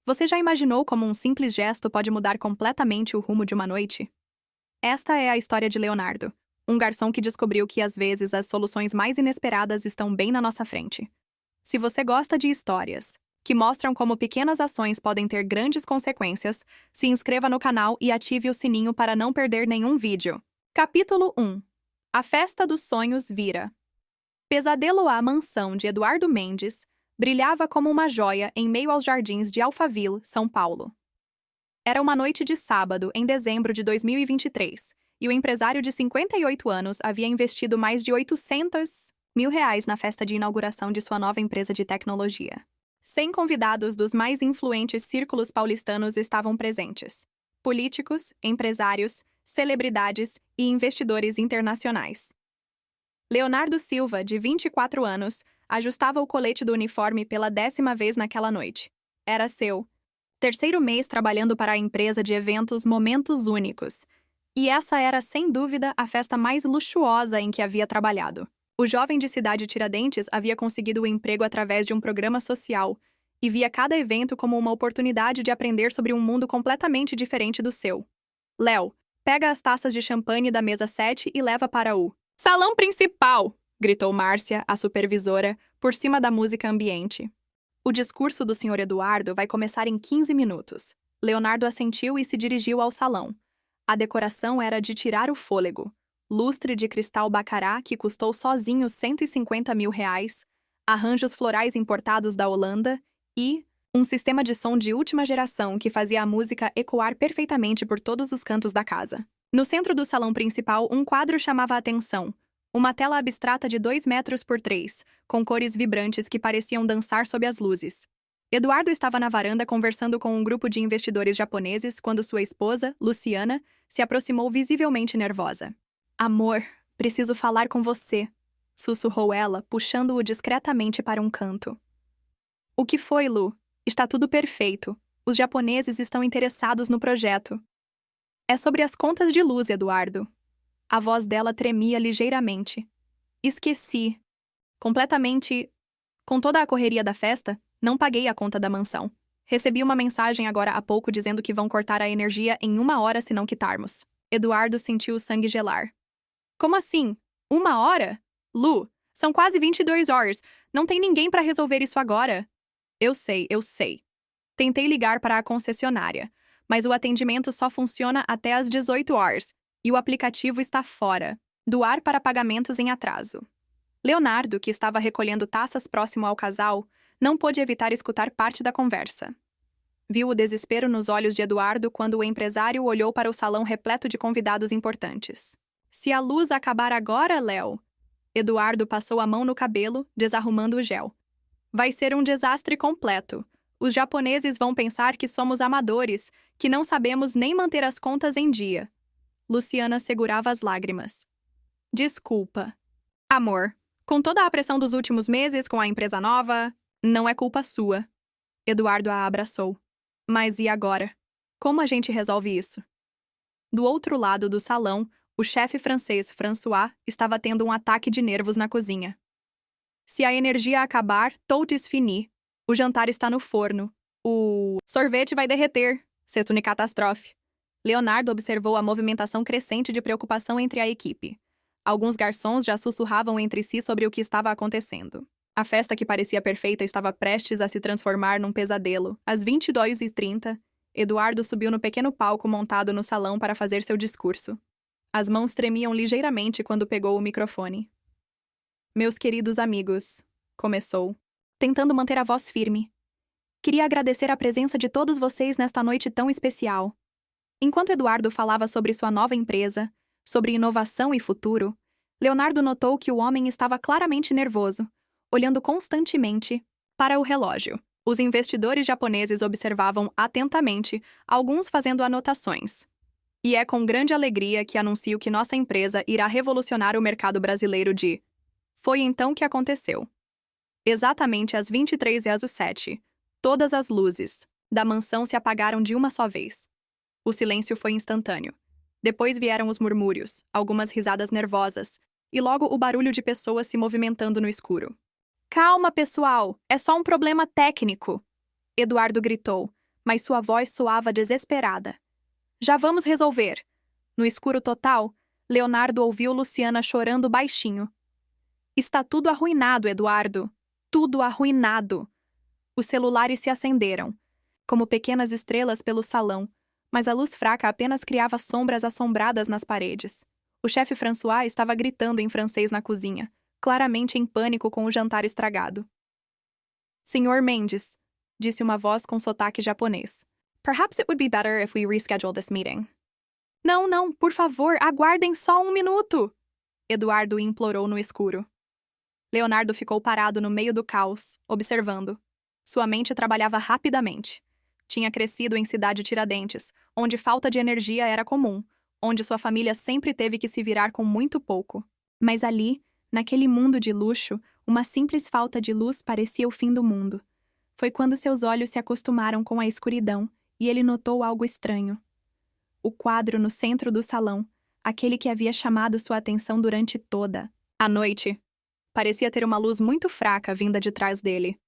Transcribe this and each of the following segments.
Você já imaginou como um simples gesto pode mudar completamente o rumo de uma noite? Esta é a história de Leonardo, um garçom que descobriu que às vezes as soluções mais inesperadas estão bem na nossa frente. Se você gosta de histórias que mostram como pequenas ações podem ter grandes consequências, se inscreva no canal e ative o sininho para não perder nenhum vídeo. Capítulo 1. A Festa dos Sonhos vira. Pesadelo à mansão de Eduardo Mendes brilhava como uma joia em meio aos jardins de Alphaville, São Paulo. Era uma noite de sábado, em dezembro de 2023, e o empresário de 58 anos havia investido mais de R$ 800 mil na festa de inauguração de sua nova empresa de tecnologia. 100 convidados dos mais influentes círculos paulistanos estavam presentes: políticos, empresários, celebridades e investidores internacionais. Leonardo Silva, de 24 anos, ajustava o colete do uniforme pela 10ª vez naquela noite. Era seu terceiro mês trabalhando para a empresa de eventos Momentos Únicos. E essa era, sem dúvida, a festa mais luxuosa em que havia trabalhado. O jovem de Cidade Tiradentes havia conseguido o emprego através de um programa social e via cada evento como uma oportunidade de aprender sobre um mundo completamente diferente do seu. Léo, pega as taças de champanhe da mesa 7 e leva para o salão principal! Gritou Márcia, a supervisora, por cima da música ambiente. O discurso do Sr. Eduardo vai começar em 15 minutos. Leonardo assentiu e se dirigiu ao salão. A decoração era de tirar o fôlego. Lustre de cristal bacará que custou sozinho R$ 150 mil, arranjos florais importados da Holanda e um sistema de som de última geração que fazia a música ecoar perfeitamente por todos os cantos da casa. No centro do salão principal, um quadro chamava a atenção. Uma tela abstrata de 2 metros por 3, com cores vibrantes que pareciam dançar sob as luzes. Eduardo estava na varanda conversando com um grupo de investidores japoneses quando sua esposa, Luciana, se aproximou visivelmente nervosa. Amor, preciso falar com você, sussurrou ela, puxando-o discretamente para um canto. O que foi, Lu? Está tudo perfeito. Os japoneses estão interessados no projeto. É sobre as contas de luz, Eduardo. A voz dela tremia ligeiramente. Esqueci. Completamente. Com toda a correria da festa, não paguei a conta da mansão. Recebi uma mensagem agora há pouco dizendo que vão cortar a energia em 1 hora se não quitarmos. Eduardo sentiu o sangue gelar. Como assim? 1 hora? Lu, são quase 22 horas. Não tem ninguém para resolver isso agora. Eu sei. Tentei ligar para a concessionária, mas o atendimento só funciona até às 18 horas. E o aplicativo está fora do ar para pagamentos em atraso. Leonardo, que estava recolhendo taças próximo ao casal, não pôde evitar escutar parte da conversa. Viu o desespero nos olhos de Eduardo quando o empresário olhou para o salão repleto de convidados importantes. Se a luz acabar agora, Léo... Eduardo passou a mão no cabelo, desarrumando o gel. Vai ser um desastre completo. Os japoneses vão pensar que somos amadores, que não sabemos nem manter as contas em dia. Luciana segurava as lágrimas. Desculpa. Amor, com toda a pressão dos últimos meses com a empresa nova, não é culpa sua. Eduardo a abraçou. Mas e agora? Como a gente resolve isso? Do outro lado do salão, o chefe francês François estava tendo um ataque de nervos na cozinha. Se a energia acabar, tout fini. O jantar está no forno. O sorvete vai derreter. C'est une catastrophe. Leonardo observou a movimentação crescente de preocupação entre a equipe. Alguns garçons já sussurravam entre si sobre o que estava acontecendo. A festa que parecia perfeita estava prestes a se transformar num pesadelo. Às 22h30, Eduardo subiu no pequeno palco montado no salão para fazer seu discurso. As mãos tremiam ligeiramente quando pegou o microfone. Meus queridos amigos, começou, tentando manter a voz firme. Queria agradecer a presença de todos vocês nesta noite tão especial. Enquanto Eduardo falava sobre sua nova empresa, sobre inovação e futuro, Leonardo notou que o homem estava claramente nervoso, olhando constantemente para o relógio. Os investidores japoneses observavam atentamente, alguns fazendo anotações. E é com grande alegria que anuncio que nossa empresa irá revolucionar o mercado brasileiro de... Foi então que aconteceu. Exatamente às 23h07, todas as luzes da mansão se apagaram de uma só vez. O silêncio foi instantâneo. Depois vieram os murmúrios, algumas risadas nervosas, e logo o barulho de pessoas se movimentando no escuro. Calma, pessoal! É só um problema técnico! Eduardo gritou, mas sua voz soava desesperada. Já vamos resolver. No escuro total, Leonardo ouviu Luciana chorando baixinho. Está tudo arruinado, Eduardo. Tudo arruinado. Os celulares se acenderam, como pequenas estrelas pelo salão, mas a luz fraca apenas criava sombras assombradas nas paredes. O chefe François estava gritando em francês na cozinha, claramente em pânico com o jantar estragado. Senhor Mendes, disse uma voz com sotaque japonês. Perhaps it would be better if we reschedule this meeting. Não, por favor, aguardem só um minuto! Eduardo implorou no escuro. Leonardo ficou parado no meio do caos, observando. Sua mente trabalhava rapidamente. Tinha crescido em Cidade Tiradentes, onde falta de energia era comum, onde sua família sempre teve que se virar com muito pouco. Mas ali, naquele mundo de luxo, uma simples falta de luz parecia o fim do mundo. Foi quando seus olhos se acostumaram com a escuridão e ele notou algo estranho. O quadro no centro do salão, aquele que havia chamado sua atenção durante toda a noite, parecia ter uma luz muito fraca vinda de trás dele.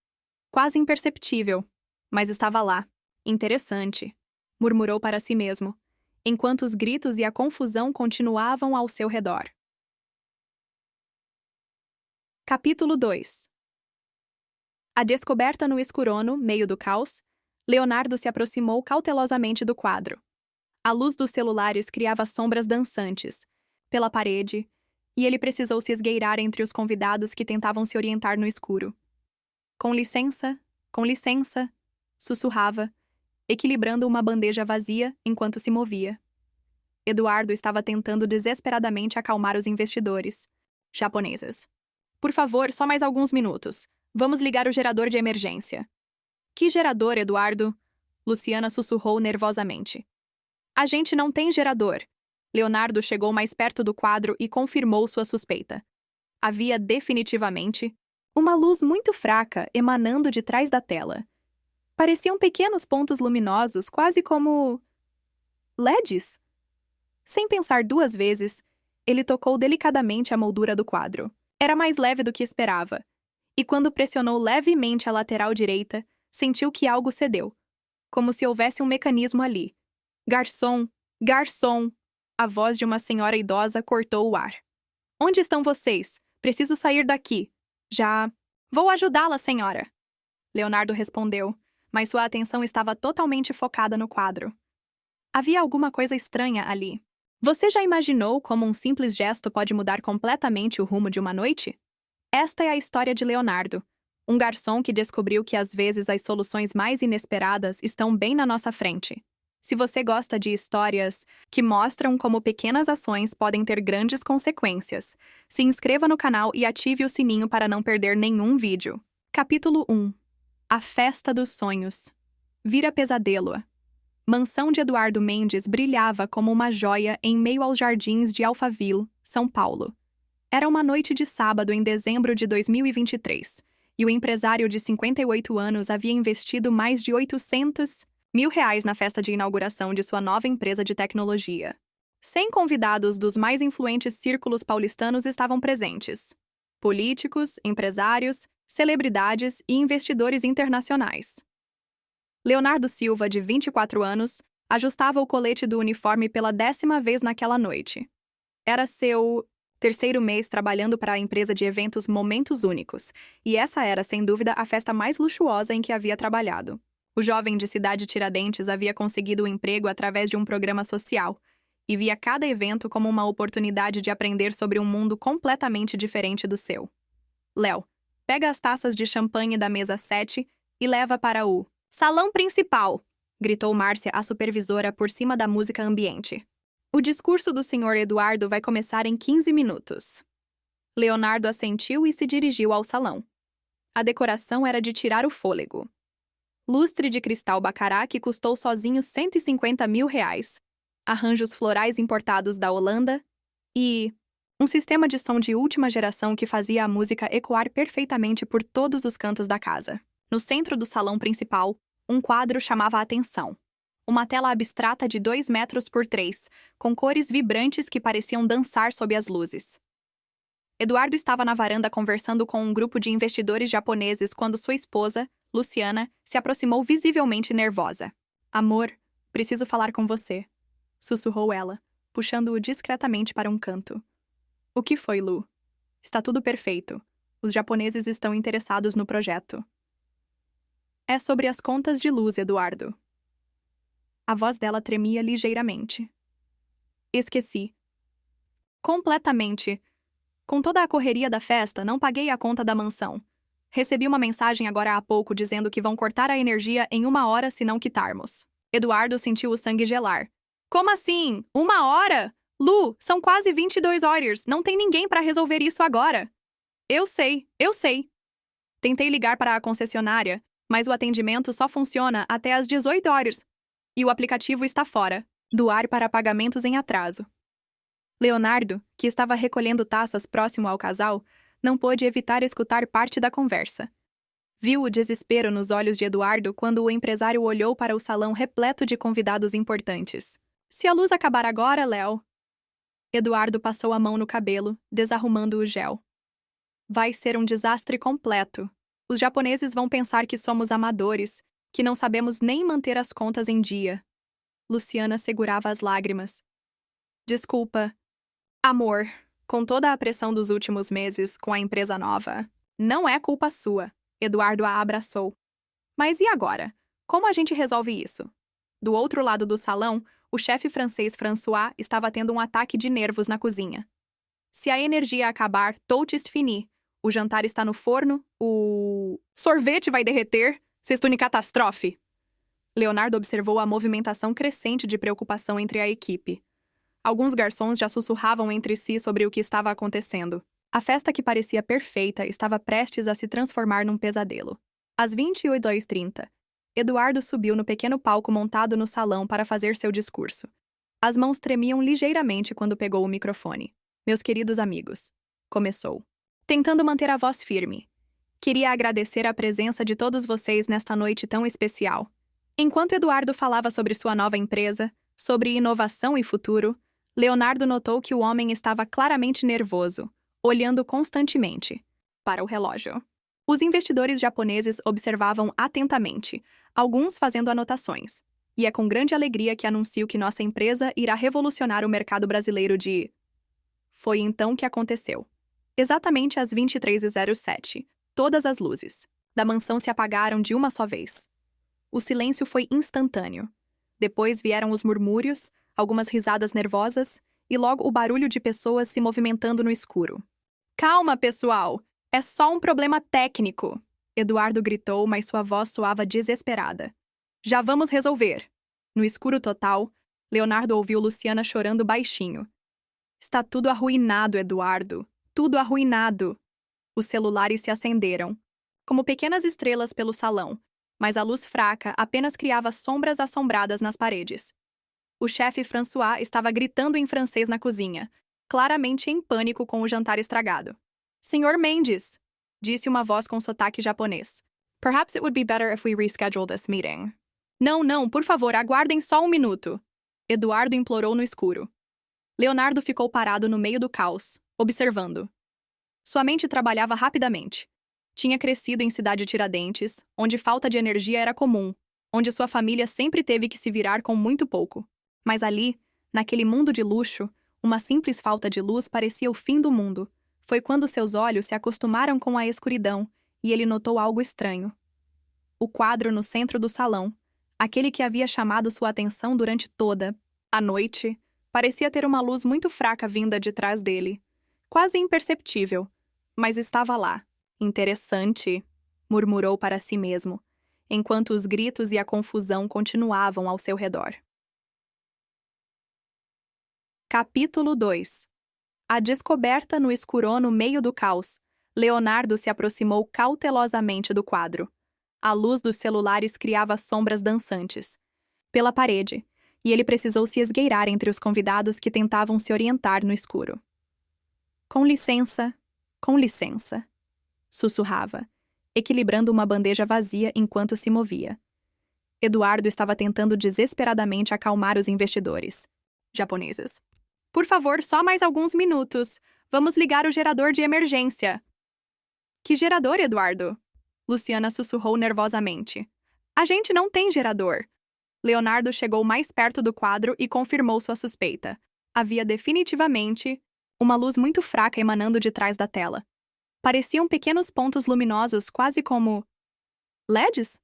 Quase imperceptível, mas estava lá. Interessante, murmurou para si mesmo, enquanto os gritos e a confusão continuavam ao seu redor. Capítulo 2. A descoberta no escurono, meio do caos, Leonardo se aproximou cautelosamente do quadro. A luz dos celulares criava sombras dançantes pela parede, e ele precisou se esgueirar entre os convidados que tentavam se orientar no escuro. Com licença, sussurrava, equilibrando uma bandeja vazia enquanto se movia. Eduardo estava tentando desesperadamente acalmar os investidores japoneses. Por favor, só mais alguns minutos. Vamos ligar o gerador de emergência. Que gerador, Eduardo? Luciana sussurrou nervosamente. A gente não tem gerador. Leonardo chegou mais perto do quadro e confirmou sua suspeita. Havia definitivamente uma luz muito fraca emanando de trás da tela. Pareciam pequenos pontos luminosos, quase como LEDs. Sem pensar duas vezes, ele tocou delicadamente a moldura do quadro. Era mais leve do que esperava, e quando pressionou levemente a lateral direita, sentiu que algo cedeu, como se houvesse um mecanismo ali. Garçom, garçom! A voz de uma senhora idosa cortou o ar. Onde estão vocês? Preciso sair daqui. Já. Vou ajudá-la, senhora. Leonardo respondeu, mas sua atenção estava totalmente focada no quadro. Havia alguma coisa estranha ali. Você já imaginou como um simples gesto pode mudar completamente o rumo de uma noite? Esta é a história de Leonardo, um garçom que descobriu que às vezes as soluções mais inesperadas estão bem na nossa frente. Se você gosta de histórias que mostram como pequenas ações podem ter grandes consequências, se inscreva no canal e ative o sininho para não perder nenhum vídeo. Capítulo 1. A Festa dos Sonhos. Vira pesadelo. Mansão de Eduardo Mendes brilhava como uma joia em meio aos jardins de Alphaville, São Paulo. Era uma noite de sábado em dezembro de 2023, e o empresário de 58 anos havia investido mais de R$800.000 na festa de inauguração de sua nova empresa de tecnologia. 100 convidados dos mais influentes círculos paulistanos estavam presentes. Políticos, empresários, celebridades e investidores internacionais. Leonardo Silva, de 24 anos, ajustava o colete do uniforme pela 10ª vez naquela noite. Era seu terceiro mês trabalhando para a empresa de eventos Momentos Únicos, e essa era, sem dúvida, a festa mais luxuosa em que havia trabalhado. O jovem de Cidade Tiradentes havia conseguido o emprego através de um programa social, e via cada evento como uma oportunidade de aprender sobre um mundo completamente diferente do seu. Léo, pega as taças de champanhe da mesa 7 e leva para o salão principal, gritou Márcia, a supervisora, por cima da música ambiente. O discurso do Sr. Eduardo vai começar em 15 minutos. Leonardo assentiu e se dirigiu ao salão. A decoração era de tirar o fôlego. Lustre de cristal bacará que custou sozinho R$150.000, arranjos florais importados da Holanda e um sistema de som de última geração que fazia a música ecoar perfeitamente por todos os cantos da casa. No centro do salão principal, um quadro chamava a atenção. Uma tela abstrata de 2 metros por 3, com cores vibrantes que pareciam dançar sob as luzes. Eduardo estava na varanda conversando com um grupo de investidores japoneses quando sua esposa, Luciana, se aproximou visivelmente nervosa. Amor, preciso falar com você, sussurrou ela, puxando-o discretamente para um canto. O que foi, Lu? Está tudo perfeito. Os japoneses estão interessados no projeto. É sobre as contas de luz, Eduardo. A voz dela tremia ligeiramente. Esqueci. Completamente. Com toda a correria da festa, não paguei a conta da mansão. Recebi uma mensagem agora há pouco dizendo que vão cortar a energia em 1 hora se não quitarmos. Eduardo sentiu o sangue gelar. Como assim? 1 hora? Lu, são quase 22 horas. Não tem ninguém para resolver isso agora. Eu sei. Tentei ligar para a concessionária, mas o atendimento só funciona até às 18 horas. E o aplicativo está fora do ar para pagamentos em atraso. Leonardo, que estava recolhendo taças próximo ao casal, não pôde evitar escutar parte da conversa. Viu o desespero nos olhos de Eduardo quando o empresário olhou para o salão repleto de convidados importantes. Se a luz acabar agora, Léo... Eduardo passou a mão no cabelo, desarrumando o gel. Vai ser um desastre completo. Os japoneses vão pensar que somos amadores, que não sabemos nem manter as contas em dia. Luciana segurava as lágrimas. Desculpa. Amor, com toda a pressão dos últimos meses com a empresa nova, não é culpa sua. Eduardo a abraçou. Mas e agora? Como a gente resolve isso? Do outro lado do salão, o chefe francês François estava tendo um ataque de nervos na cozinha. Se a energia acabar, tout est fini. O jantar está no forno, o sorvete vai derreter, c'est une catastrophe. Leonardo observou a movimentação crescente de preocupação entre a equipe. Alguns garçons já sussurravam entre si sobre o que estava acontecendo. A festa que parecia perfeita estava prestes a se transformar num pesadelo. Às 22h30, Eduardo subiu no pequeno palco montado no salão para fazer seu discurso. As mãos tremiam ligeiramente quando pegou o microfone. Meus queridos amigos, começou, tentando manter a voz firme. Queria agradecer a presença de todos vocês nesta noite tão especial. Enquanto Eduardo falava sobre sua nova empresa, sobre inovação e futuro, Leonardo notou que o homem estava claramente nervoso, olhando constantemente para o relógio. Os investidores japoneses observavam atentamente, alguns fazendo anotações, e é com grande alegria que anuncio que nossa empresa irá revolucionar o mercado brasileiro de... Foi então que aconteceu. Exatamente às 23h07, todas as luzes da mansão se apagaram de uma só vez. O silêncio foi instantâneo. Depois vieram os murmúrios, algumas risadas nervosas e logo o barulho de pessoas se movimentando no escuro. Calma, pessoal! É só um problema técnico! Eduardo gritou, mas sua voz soava desesperada. Já vamos resolver! No escuro total, Leonardo ouviu Luciana chorando baixinho. Está tudo arruinado, Eduardo. Tudo arruinado. Os celulares se acenderam, como pequenas estrelas pelo salão, mas a luz fraca apenas criava sombras assombradas nas paredes. O chefe François estava gritando em francês na cozinha, claramente em pânico com o jantar estragado. Senhor Mendes, disse uma voz com sotaque japonês. Perhaps it would be better if we reschedule this meeting. Não, por favor, aguardem só 1 minuto. Eduardo implorou no escuro. Leonardo ficou parado no meio do caos, observando. Sua mente trabalhava rapidamente. Tinha crescido em Cidade Tiradentes, onde falta de energia era comum, onde sua família sempre teve que se virar com muito pouco. Mas ali, naquele mundo de luxo, uma simples falta de luz parecia o fim do mundo. Foi quando seus olhos se acostumaram com a escuridão e ele notou algo estranho. O quadro no centro do salão, aquele que havia chamado sua atenção durante toda a noite, parecia ter uma luz muito fraca vinda de trás dele. Quase imperceptível, mas estava lá. Interessante, murmurou para si mesmo, enquanto os gritos e a confusão continuavam ao seu redor. Capítulo 2. A descoberta no escurão no meio do caos. Leonardo se aproximou cautelosamente do quadro. A luz dos celulares criava sombras dançantes pela parede, e ele precisou se esgueirar entre os convidados que tentavam se orientar no escuro. Com licença, sussurrava, equilibrando uma bandeja vazia enquanto se movia. Eduardo estava tentando desesperadamente acalmar os investidores japoneses. Por favor, só mais alguns minutos. Vamos ligar o gerador de emergência. Que gerador, Eduardo? Luciana sussurrou nervosamente. A gente não tem gerador. Leonardo chegou mais perto do quadro e confirmou sua suspeita. Havia definitivamente uma luz muito fraca emanando de trás da tela. Pareciam pequenos pontos luminosos, quase como LEDs?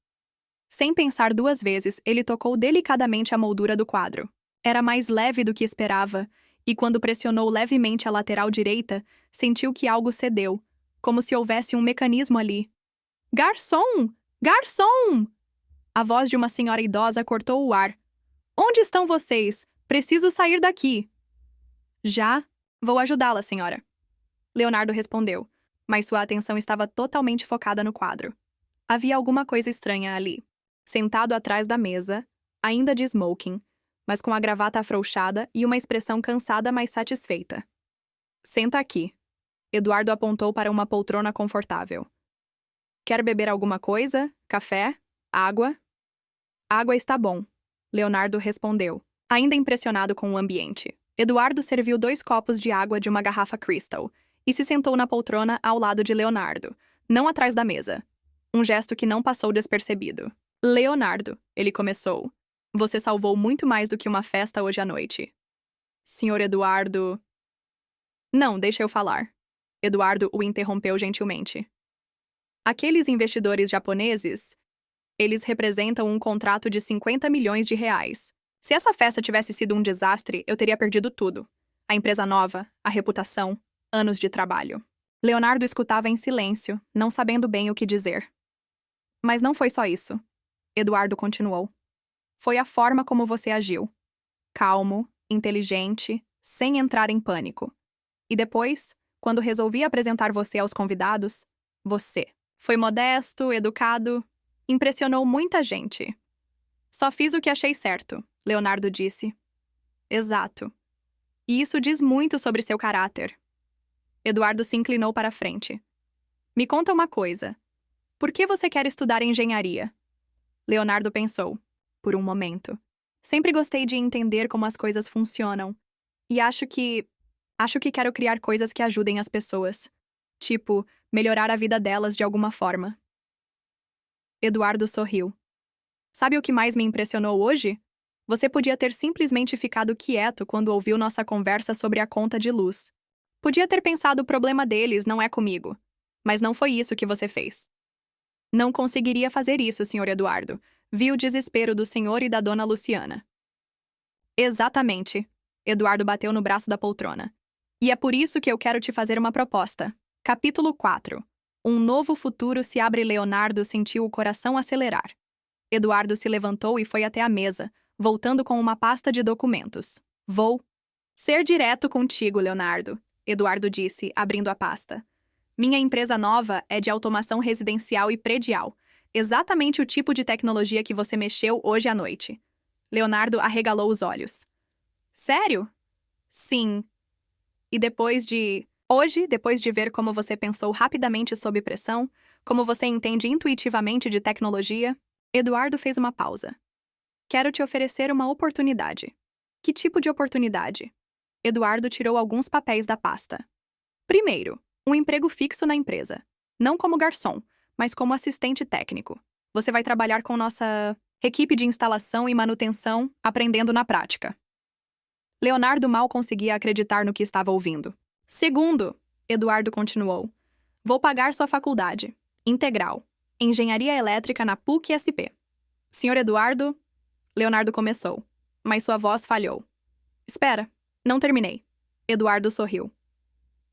Sem pensar duas vezes, ele tocou delicadamente a moldura do quadro. Era mais leve do que esperava, e quando pressionou levemente a lateral direita, sentiu que algo cedeu, como se houvesse um mecanismo ali. Garçom! Garçom! A voz de uma senhora idosa cortou o ar. Onde estão vocês? Preciso sair daqui. Já? Vou ajudá-la, senhora. Leonardo respondeu, mas sua atenção estava totalmente focada no quadro. Havia alguma coisa estranha ali. Sentado atrás da mesa, ainda de smoking, mas com a gravata afrouxada e uma expressão cansada, mas satisfeita. Senta aqui. Eduardo apontou para uma poltrona confortável. Quer beber alguma coisa? Café? Água? Água está bom, Leonardo respondeu, ainda impressionado com o ambiente. Eduardo serviu 2 copos de água de uma garrafa Crystal e se sentou na poltrona ao lado de Leonardo, não atrás da mesa. Um gesto que não passou despercebido. Leonardo, ele começou. Você salvou muito mais do que uma festa hoje à noite. Senhor Eduardo... Não, deixa eu falar. Eduardo o interrompeu gentilmente. Aqueles investidores japoneses, eles representam um contrato de 50 milhões de reais. Se essa festa tivesse sido um desastre, eu teria perdido tudo. A empresa nova, a reputação, anos de trabalho. Leonardo escutava em silêncio, não sabendo bem o que dizer. Mas não foi só isso. Eduardo continuou. Foi a forma como você agiu. Calmo, inteligente, sem entrar em pânico. E depois, quando resolvi apresentar você aos convidados, você. Foi modesto, educado, impressionou muita gente. Só fiz o que achei certo, Leonardo disse. Exato. E isso diz muito sobre seu caráter. Eduardo se inclinou para a frente. Me conta uma coisa. Por que você quer estudar engenharia? Leonardo pensou, por um momento. Sempre gostei de entender como as coisas funcionam. E acho que quero criar coisas que ajudem as pessoas. Tipo, melhorar a vida delas de alguma forma. Eduardo sorriu. Sabe o que mais me impressionou hoje? Você podia ter simplesmente ficado quieto quando ouviu nossa conversa sobre a conta de luz. Podia ter pensado o problema deles não é comigo. Mas não foi isso que você fez. Não conseguiria fazer isso, Sr. Eduardo. Vi o desespero do senhor e da dona Luciana. Exatamente. Eduardo bateu no braço da poltrona. E é por isso que eu quero te fazer uma proposta. Capítulo 4. Um novo futuro se abre. Leonardo sentiu o coração acelerar. Eduardo se levantou e foi até a mesa, voltando com uma pasta de documentos. Vou ser direto contigo, Leonardo, Eduardo disse, abrindo a pasta. Minha empresa nova é de automação residencial e predial. Exatamente o tipo de tecnologia que você mexeu hoje à noite. Leonardo arregalou os olhos. Sério? Sim. E depois de ver como você pensou rapidamente sob pressão, como você entende intuitivamente de tecnologia, Eduardo fez uma pausa. Quero te oferecer uma oportunidade. Que tipo de oportunidade? Eduardo tirou alguns papéis da pasta. Primeiro, um emprego fixo na empresa. Não como garçom, mas como assistente técnico. Você vai trabalhar com nossa equipe de instalação e manutenção, aprendendo na prática. Leonardo mal conseguia acreditar no que estava ouvindo. Segundo, Eduardo continuou, vou pagar sua faculdade, integral, engenharia elétrica na PUC-SP. Senhor Eduardo, Leonardo começou, mas sua voz falhou. Espera, não terminei. Eduardo sorriu.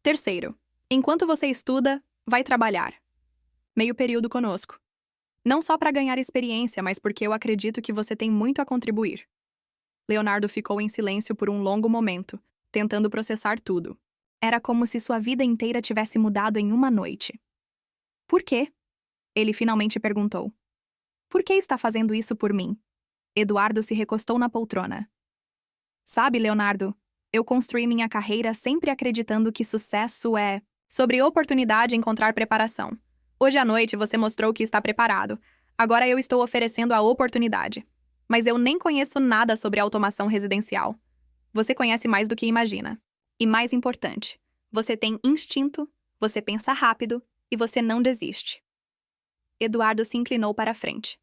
Terceiro, enquanto você estuda, vai trabalhar. Meio período conosco. Não só para ganhar experiência, mas porque eu acredito que você tem muito a contribuir. Leonardo ficou em silêncio por um longo momento, tentando processar tudo. Era como se sua vida inteira tivesse mudado em uma noite. Por quê? Ele finalmente perguntou. Por que está fazendo isso por mim? Eduardo se recostou na poltrona. Sabe, Leonardo, eu construí minha carreira sempre acreditando que sucesso é sobre oportunidade e encontrar preparação. Hoje à noite você mostrou que está preparado. Agora eu estou oferecendo a oportunidade. Mas eu nem conheço nada sobre automação residencial. Você conhece mais do que imagina. E mais importante, você tem instinto, você pensa rápido e você não desiste. Eduardo se inclinou para a frente.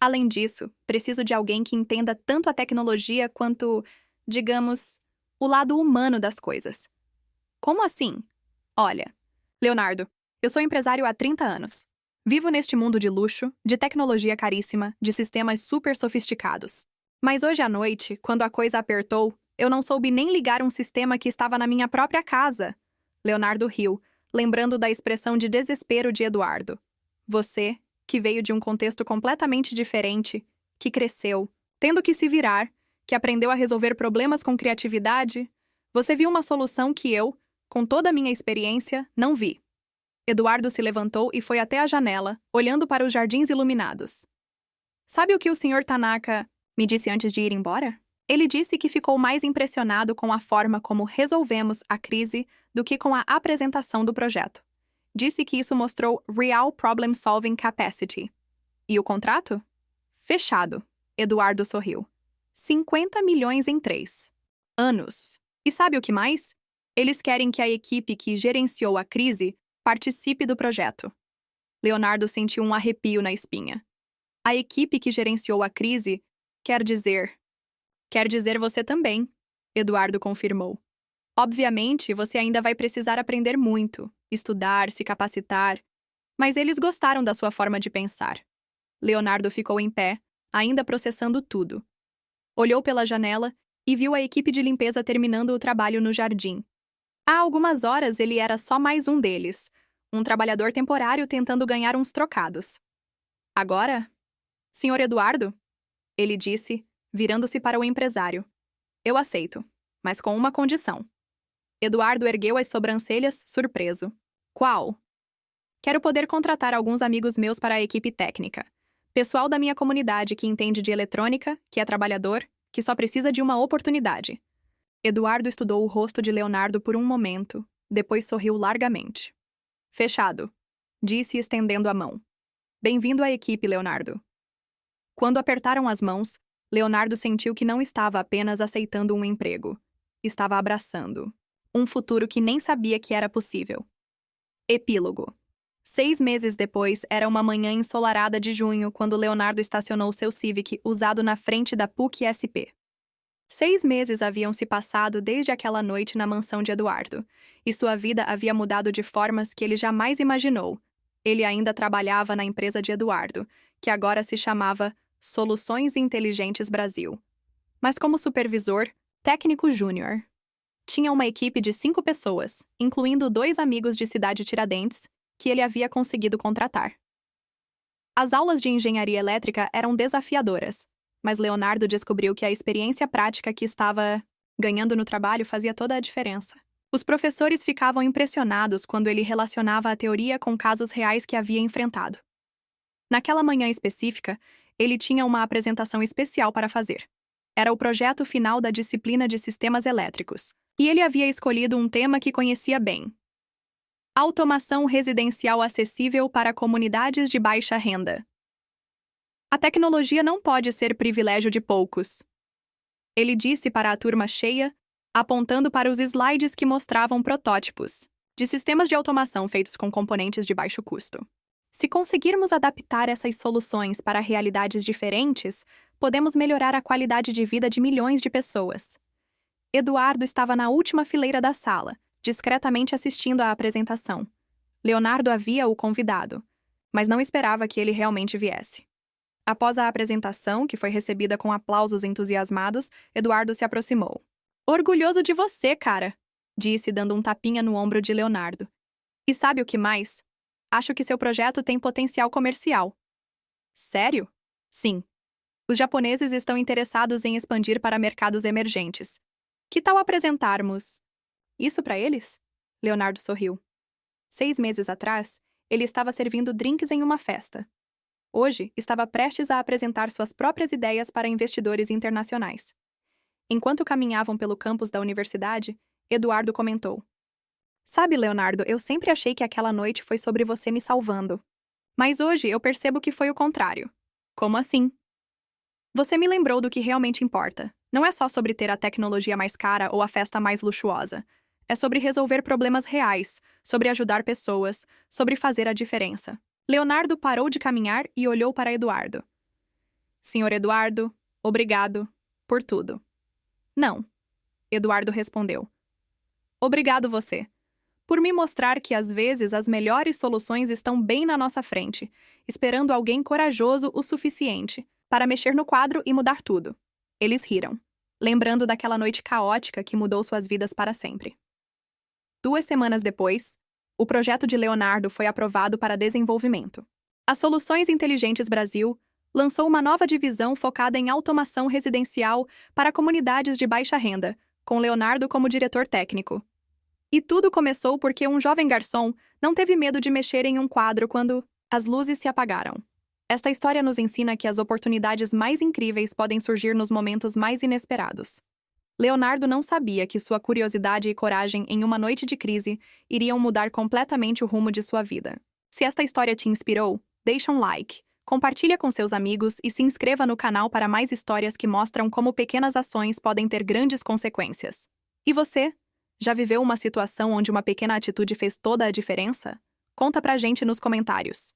Além disso, preciso de alguém que entenda tanto a tecnologia quanto, digamos, o lado humano das coisas. Como assim? Olha, Leonardo, eu sou empresário há 30 anos. Vivo neste mundo de luxo, de tecnologia caríssima, de sistemas super sofisticados. Mas hoje à noite, quando a coisa apertou, eu não soube nem ligar um sistema que estava na minha própria casa. Leonardo riu, lembrando da expressão de desespero de Eduardo. Você, que veio de um contexto completamente diferente, que cresceu, tendo que se virar, que aprendeu a resolver problemas com criatividade, você viu uma solução que eu, com toda a minha experiência, não vi. Eduardo se levantou e foi até a janela, olhando para os jardins iluminados. Sabe o que o Sr. Tanaka me disse antes de ir embora? Ele disse que ficou mais impressionado com a forma como resolvemos a crise do que com a apresentação do projeto. Disse que isso mostrou real problem-solving capacity. E o contrato? Fechado. Eduardo sorriu. 50 milhões em 3 anos. E sabe o que mais? Eles querem que a equipe que gerenciou a crise participe do projeto. Leonardo sentiu um arrepio na espinha. A equipe que gerenciou a crise quer dizer você também, Eduardo confirmou. Obviamente, você ainda vai precisar aprender muito, estudar, se capacitar, mas eles gostaram da sua forma de pensar. Leonardo ficou em pé, ainda processando tudo. Olhou pela janela e viu a equipe de limpeza terminando o trabalho no jardim. Há algumas horas ele era só mais um deles, um trabalhador temporário tentando ganhar uns trocados. Agora? Senhor Eduardo? Ele disse, virando-se para o empresário. Eu aceito, mas com uma condição. Eduardo ergueu as sobrancelhas, surpreso. Qual? Quero poder contratar alguns amigos meus para a equipe técnica. Pessoal da minha comunidade que entende de eletrônica, que é trabalhador, que só precisa de uma oportunidade. Eduardo estudou o rosto de Leonardo por um momento, depois sorriu largamente. Fechado, disse estendendo a mão. Bem-vindo à equipe, Leonardo. Quando apertaram as mãos, Leonardo sentiu que não estava apenas aceitando um emprego. Estava abraçando um futuro que nem sabia que era possível. Epílogo. 6 meses depois, era uma manhã ensolarada de junho quando Leonardo estacionou seu Civic usado na frente da PUC-SP. 6 meses haviam se passado desde aquela noite na mansão de Eduardo, e sua vida havia mudado de formas que ele jamais imaginou. Ele ainda trabalhava na empresa de Eduardo, que agora se chamava Soluções Inteligentes Brasil. Mas como supervisor, técnico júnior. Tinha uma equipe de 5 pessoas, incluindo 2 amigos de Cidade Tiradentes, que ele havia conseguido contratar. As aulas de engenharia elétrica eram desafiadoras, mas Leonardo descobriu que a experiência prática que estava ganhando no trabalho fazia toda a diferença. Os professores ficavam impressionados quando ele relacionava a teoria com casos reais que havia enfrentado. Naquela manhã específica, ele tinha uma apresentação especial para fazer. Era o projeto final da disciplina de sistemas elétricos, e ele havia escolhido um tema que conhecia bem: automação residencial acessível para comunidades de baixa renda. A tecnologia não pode ser privilégio de poucos. Ele disse para a turma cheia, apontando para os slides que mostravam protótipos de sistemas de automação feitos com componentes de baixo custo. Se conseguirmos adaptar essas soluções para realidades diferentes, podemos melhorar a qualidade de vida de milhões de pessoas. Eduardo estava na última fileira da sala, discretamente assistindo à apresentação. Leonardo havia o convidado, mas não esperava que ele realmente viesse. Após a apresentação, que foi recebida com aplausos entusiasmados, Eduardo se aproximou. Orgulhoso de você, cara, disse, dando um tapinha no ombro de Leonardo. E sabe o que mais? Acho que seu projeto tem potencial comercial. Sério? Sim. Os japoneses estão interessados em expandir para mercados emergentes. Que tal apresentarmos isso para eles? Leonardo sorriu. 6 meses atrás, ele estava servindo drinks em uma festa. Hoje, estava prestes a apresentar suas próprias ideias para investidores internacionais. Enquanto caminhavam pelo campus da universidade, Eduardo comentou: Sabe, Leonardo, eu sempre achei que aquela noite foi sobre você me salvando. Mas hoje eu percebo que foi o contrário. Como assim? Você me lembrou do que realmente importa. Não é só sobre ter a tecnologia mais cara ou a festa mais luxuosa. É sobre resolver problemas reais, sobre ajudar pessoas, sobre fazer a diferença. Leonardo parou de caminhar e olhou para Eduardo. Senhor Eduardo, obrigado por tudo. Não, Eduardo respondeu. Obrigado você, por me mostrar que às vezes as melhores soluções estão bem na nossa frente, esperando alguém corajoso o suficiente para mexer no quadro e mudar tudo. Eles riram, lembrando daquela noite caótica que mudou suas vidas para sempre. 2 semanas depois, o projeto de Leonardo foi aprovado para desenvolvimento. A Soluções Inteligentes Brasil lançou uma nova divisão focada em automação residencial para comunidades de baixa renda, com Leonardo como diretor técnico. E tudo começou porque um jovem garçom não teve medo de mexer em um quadro quando as luzes se apagaram. Esta história nos ensina que as oportunidades mais incríveis podem surgir nos momentos mais inesperados. Leonardo não sabia que sua curiosidade e coragem em uma noite de crise iriam mudar completamente o rumo de sua vida. Se esta história te inspirou, deixa um like, compartilha com seus amigos e se inscreva no canal para mais histórias que mostram como pequenas ações podem ter grandes consequências. E você? Já viveu uma situação onde uma pequena atitude fez toda a diferença? Conta pra gente nos comentários.